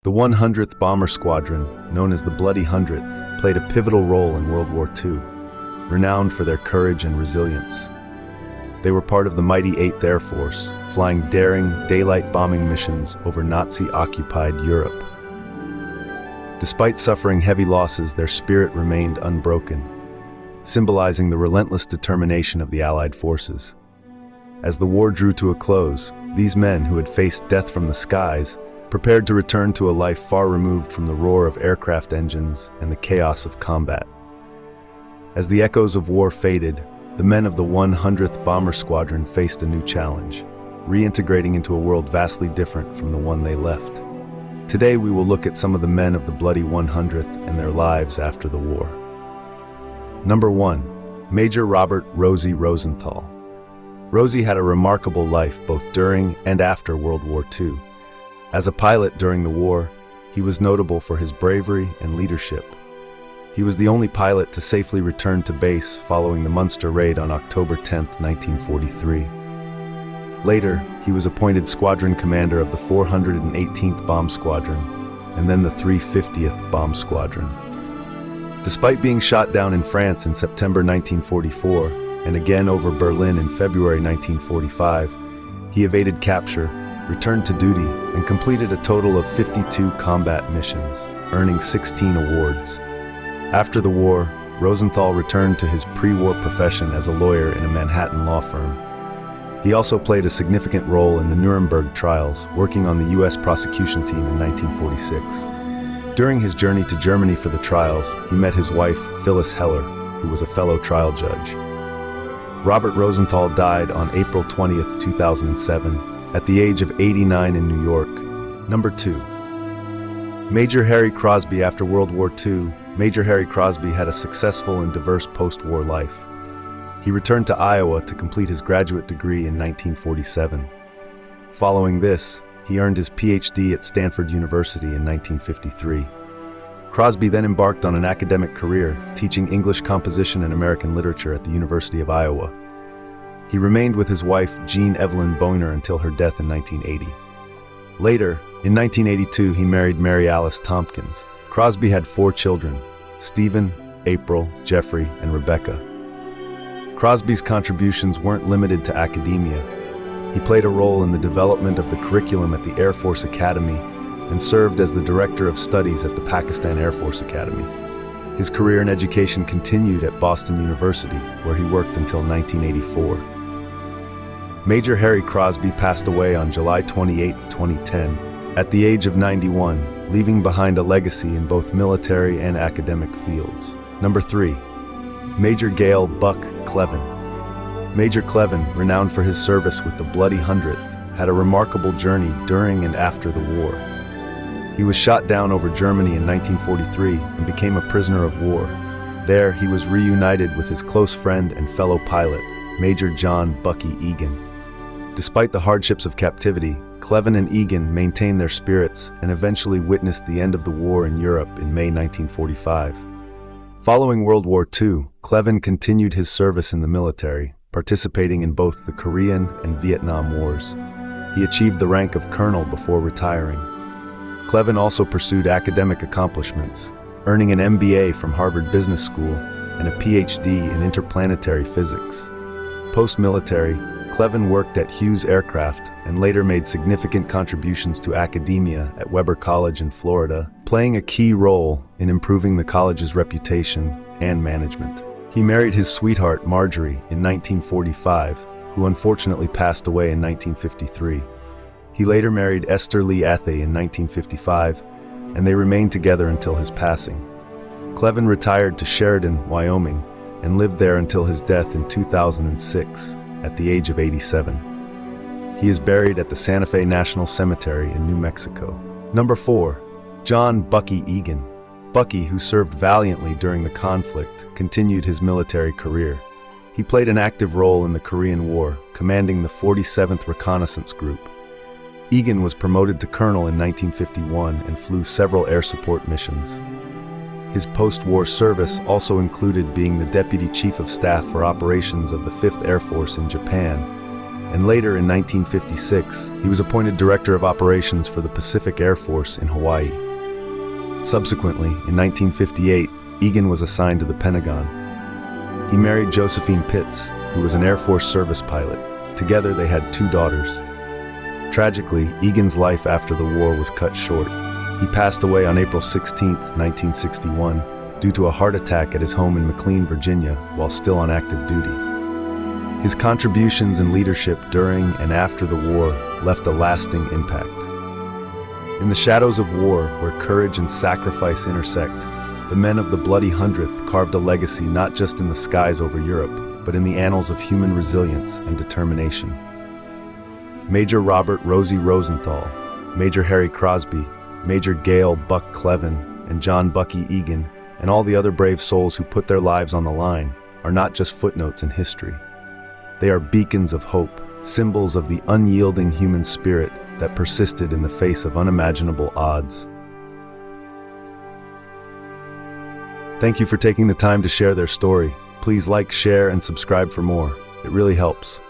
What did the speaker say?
The 100th Bomber Squadron, known as the Bloody Hundredth, played a pivotal role in World War II, renowned for their courage and resilience. They were part of the mighty 8th Air Force, flying daring, daylight bombing missions over Nazi-occupied Europe. Despite suffering heavy losses, their spirit remained unbroken, symbolizing the relentless determination of the Allied forces. As the war drew to a close, these men, who had faced death from the skies, prepared to return to a life far removed from the roar of aircraft engines and the chaos of combat. As the echoes of war faded, the men of the 100th Bomber Squadron faced a new challenge, reintegrating into a world vastly different from the one they left. Today we will look at some of the men of the Bloody 100th and their lives after the war. Number 1. Major Robert Rosie Rosenthal. Rosie had a remarkable life both during and after World War II. As a pilot during the war, he was notable for his bravery and leadership. He was the only pilot to safely return to base following the Munster raid on October 10, 1943. Later, he was appointed squadron commander of the 418th Bomb Squadron and then the 350th Bomb Squadron. Despite being shot down in France in September 1944 and again over Berlin in February 1945, he evaded capture, returned to duty, and completed a total of 52 combat missions, earning 16 awards. After the war, Rosenthal returned to his pre-war profession as a lawyer in a Manhattan law firm. He also played a significant role in the Nuremberg trials, working on the U.S. prosecution team in 1946. During his journey to Germany for the trials, he met his wife, Phyllis Heller, who was a fellow trial judge. Robert Rosenthal died on April 20, 2007, at the age of 89 in New York. Number 2. Major Harry Crosby. After World War II, Major Harry Crosby had a successful and diverse post-war life. He returned to Iowa to complete his graduate degree in 1947. Following this, he earned his PhD at Stanford University in 1953. Crosby then embarked on an academic career, teaching English composition and American literature at the University of Iowa. He remained with his wife, Jean Evelyn Boyner, until her death in 1980. Later, in 1982, he married Mary Alice Tompkins. Crosby had 4 children: Stephen, April, Jeffrey, and Rebecca. Crosby's contributions weren't limited to academia. He played a role in the development of the curriculum at the Air Force Academy and served as the director of studies at the Pakistan Air Force Academy. His career in education continued at Boston University, where he worked until 1984. Major Harry Crosby passed away on July 28, 2010, at the age of 91, leaving behind a legacy in both military and academic fields. Number 3. Major Gale Buck Clevin. Major Clevin, renowned for his service with the Bloody Hundredth, had a remarkable journey during and after the war. He was shot down over Germany in 1943 and became a prisoner of war. There, he was reunited with his close friend and fellow pilot, Major John Bucky Egan. Despite the hardships of captivity, Clevin and Egan maintained their spirits and eventually witnessed the end of the war in Europe in May 1945. Following World War II, Clevin continued his service in the military, participating in both the Korean and Vietnam Wars. He achieved the rank of colonel before retiring. Clevin also pursued academic accomplishments, earning an MBA from Harvard Business School and a PhD in interplanetary physics. Post-military, Clevin worked at Hughes Aircraft and later made significant contributions to academia at Weber College in Florida, playing a key role in improving the college's reputation and management. He married his sweetheart, Marjorie, in 1945, who unfortunately passed away in 1953. He later married Esther Lee Athey in 1955, and they remained together until his passing. Clevin retired to Sheridan, Wyoming, and lived there until his death in 2006, at the age of 87. He is buried at the Santa Fe National Cemetery in New Mexico. Number 4. John Bucky Egan. Bucky, who served valiantly during the conflict, continued his military career. He played an active role in the Korean War, commanding the 47th Reconnaissance Group. Egan was promoted to colonel in 1951 and flew several air support missions. His post-war service also included being the Deputy Chief of Staff for Operations of the 5th Air Force in Japan and later in 1956, he was appointed Director of Operations for the Pacific Air Force in Hawaii. Subsequently, in 1958, Egan was assigned to the Pentagon. He married Josephine Pitts, who was an Air Force service pilot. Together, they had 2 daughters. Tragically, Egan's life after the war was cut short. He passed away on April 16, 1961, due to a heart attack at his home in McLean, Virginia, while still on active duty. His contributions and leadership during and after the war left a lasting impact. In the shadows of war, where courage and sacrifice intersect, the men of the Bloody Hundredth carved a legacy not just in the skies over Europe, but in the annals of human resilience and determination. Major Robert Rosie Rosenthal, Major Harry Crosby, Major Gale Buck Clevin, and John Bucky Egan, and all the other brave souls who put their lives on the line, are not just footnotes in history. They are beacons of hope, symbols of the unyielding human spirit that persisted in the face of unimaginable odds. Thank you for taking the time to share their story. Please like, share, and subscribe for more. It really helps.